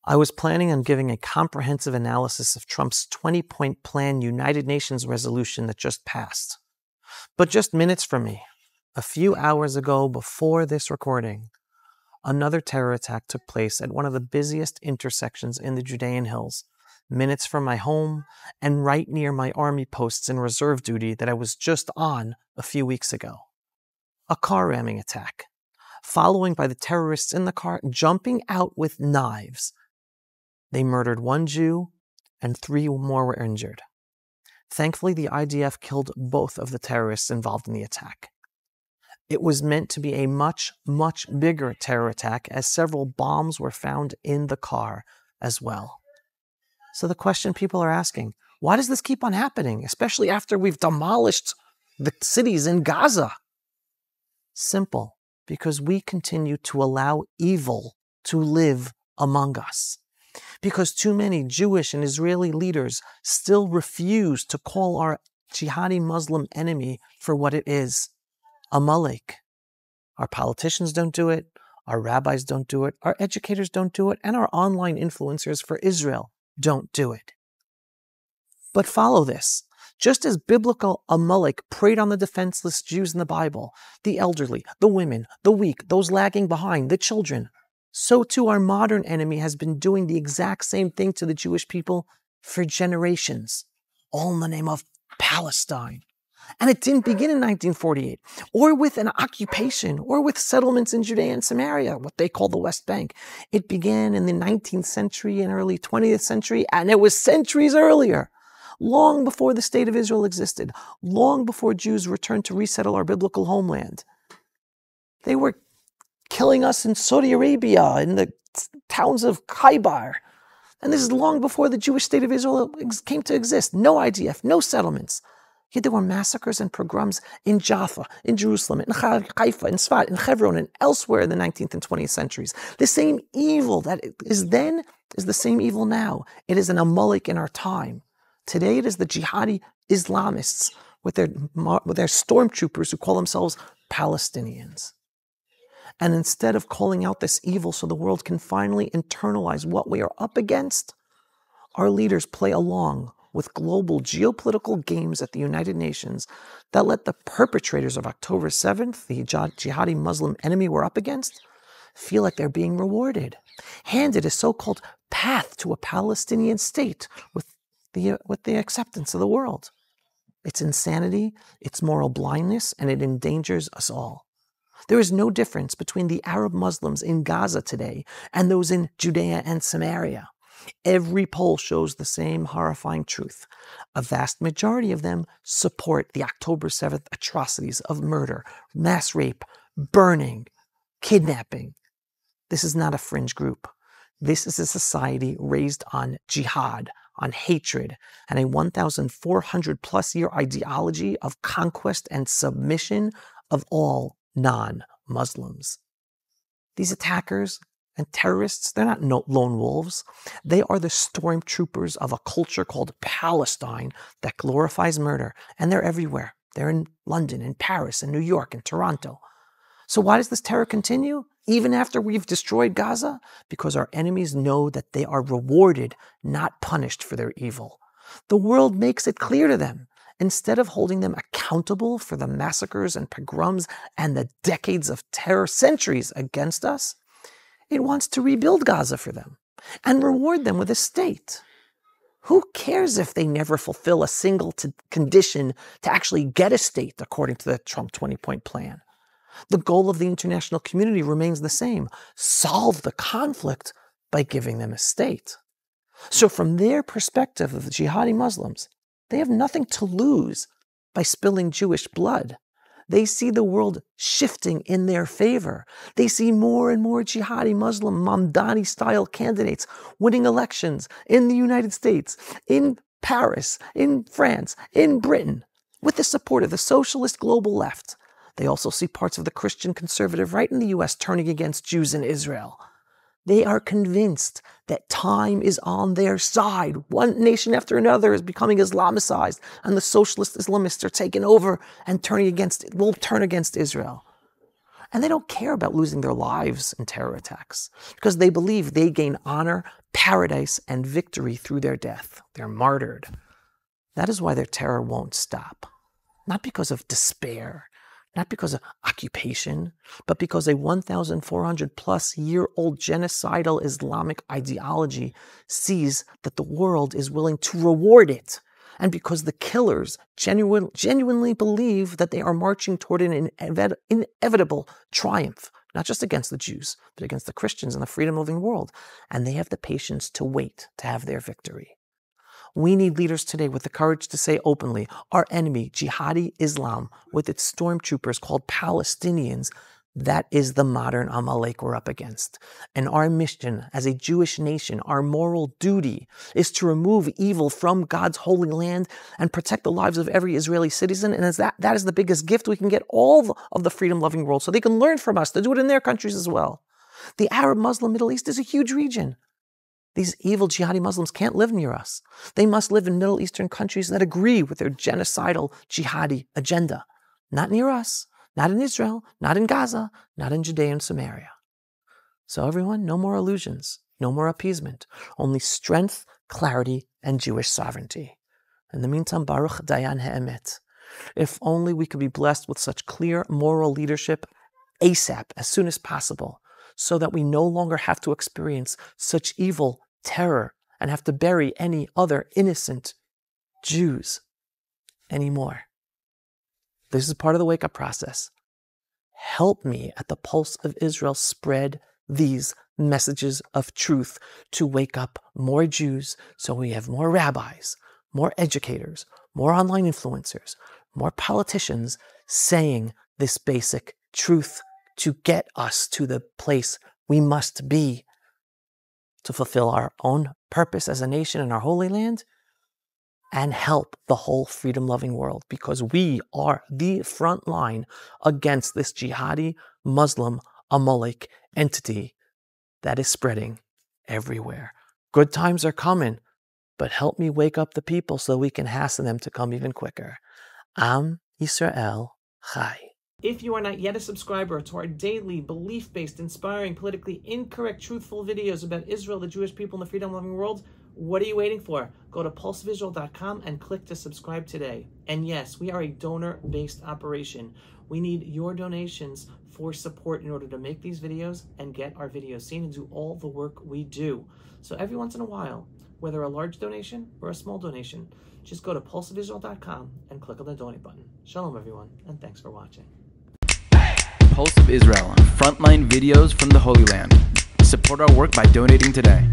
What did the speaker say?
I was planning on giving a comprehensive analysis of Trump's 20-point plan United Nations resolution that just passed. But just minutes from me, a few hours ago before this recording, another terror attack took place at one of the busiest intersections in the Judean Hills, minutes from my home and right near my army posts in reserve duty that I was just on a few weeks ago. A car ramming attack, following by the terrorists in the car jumping out with knives. They murdered one Jew and 3 more were injured. Thankfully, the IDF killed both of the terrorists involved in the attack. It was meant to be a much, much bigger terror attack, as several bombs were found in the car as well. So the question people are asking, why does this keep on happening, especially after we've demolished the cities in Gaza? Simple, because we continue to allow evil to live among us. Because too many Jewish and Israeli leaders still refuse to call our jihadi Muslim enemy for what it is, Amalek. Our politicians don't do it, our rabbis don't do it, our educators don't do it, and our online influencers for Israel don't do it. But follow this. Just as biblical Amalek preyed on the defenseless Jews in the Bible, the elderly, the women, the weak, those lagging behind, the children, so too our modern enemy has been doing the exact same thing to the Jewish people for generations, all in the name of Palestine. And it didn't begin in 1948, or with an occupation, or with settlements in Judea and Samaria, what they call the West Bank. It began in the 19th century and early 20th century, and it was centuries earlier, long before the State of Israel existed, long before Jews returned to resettle our biblical homeland. They were killing us in Saudi Arabia, in the towns of Khaybar. And this is long before the Jewish State of Israel came to exist. No IDF, no settlements. Yet there were massacres and pogroms in Jaffa, in Jerusalem, in Haifa, in Sfat, in Hebron, and elsewhere in the 19th and 20th centuries. The same evil that is then is the same evil now. It is an Amalek in our time. Today it is the jihadi Islamists with their stormtroopers who call themselves Palestinians. And instead of calling out this evil so the world can finally internalize what we are up against, our leaders play along with global geopolitical games at the United Nations that let the perpetrators of October 7th, the jihadi Muslim enemy we're up against, feel like they're being rewarded, handed a so-called path to a Palestinian state with the acceptance of the world. It's insanity, it's moral blindness, and it endangers us all. There is no difference between the Arab Muslims in Gaza today and those in Judea and Samaria. Every poll shows the same horrifying truth. A vast majority of them support the October 7th atrocities of murder, mass rape, burning, kidnapping. This is not a fringe group. This is a society raised on jihad, on hatred, and a 1,400 plus year ideology of conquest and submission of all non-Muslims. These attackers and terrorists, they're not lone wolves. They are the stormtroopers of a culture called Palestine that glorifies murder, and they're everywhere. They're in London, in Paris, in New York, in Toronto. So why does this terror continue, even after we've destroyed Gaza? Because our enemies know that they are rewarded, not punished for their evil. The world makes it clear to them. Instead of holding them accountable for the massacres and pogroms and the decades of terror, centuries against us, it wants to rebuild Gaza for them and reward them with a state. Who cares if they never fulfill a single condition to actually get a state, according to the Trump 20-point plan? The goal of the international community remains the same: solve the conflict by giving them a state. So from their perspective of the jihadi Muslims, they have nothing to lose by spilling Jewish blood. They see the world shifting in their favor. They see more and more jihadi Muslim Mamdani-style candidates winning elections in the United States, in Paris, in France, in Britain, with the support of the socialist global left. They also see parts of the Christian conservative right in the US turning against Jews in Israel. They are convinced that time is on their side. One nation after another is becoming Islamicized, and the socialist Islamists are taking over and will turn against Israel. And they don't care about losing their lives in terror attacks because they believe they gain honor, paradise, and victory through their death. They're martyred. That is why their terror won't stop. Not because of despair, not because of occupation, but because a 1,400 plus year old genocidal Islamic ideology sees that the world is willing to reward it. And because the killers genuinely believe that they are marching toward an inevitable triumph, not just against the Jews, but against the Christians and the freedom-loving world. And they have the patience to wait to have their victory. We need leaders today with the courage to say openly, our enemy, jihadi Islam, with its stormtroopers called Palestinians, that is the modern Amalek we're up against. And our mission as a Jewish nation, our moral duty, is to remove evil from God's holy land and protect the lives of every Israeli citizen. And that is the biggest gift we can get all of the freedom-loving world so they can learn from us to do it in their countries as well. The Arab Muslim Middle East is a huge region. These evil jihadi Muslims can't live near us. They must live in Middle Eastern countries that agree with their genocidal jihadi agenda. Not near us, not in Israel, not in Gaza, not in Judea and Samaria. So everyone, no more illusions, no more appeasement, only strength, clarity, and Jewish sovereignty. In the meantime, Baruch Dayan Ha'emet. If only we could be blessed with such clear moral leadership ASAP, as soon as possible, so that we no longer have to experience such evil terror and have to bury any other innocent Jews anymore. This is part of the wake-up process. Help me at the Pulse of Israel spread these messages of truth to wake up more Jews so we have more rabbis, more educators, more online influencers, more politicians saying this basic truth to get us to the place we must be to fulfill our own purpose as a nation in our Holy Land and help the whole freedom-loving world, because we are the front line against this jihadi Muslim Amalek entity that is spreading everywhere. Good times are coming, but help me wake up the people so we can hasten them to come even quicker. Am Yisrael Chai. If you are not yet a subscriber to our daily, belief-based, inspiring, politically incorrect, truthful videos about Israel, the Jewish people, and the freedom-loving world, what are you waiting for? Go to pulseofisrael.com and click to subscribe today. And yes, we are a donor-based operation. We need your donations for support in order to make these videos and get our videos seen and do all the work we do. So every once in a while, whether a large donation or a small donation, just go to pulseofisrael.com and click on the donate button. Shalom, everyone, and thanks for watching. Pulse of Israel, frontline videos from the Holy Land. Support our work by donating today.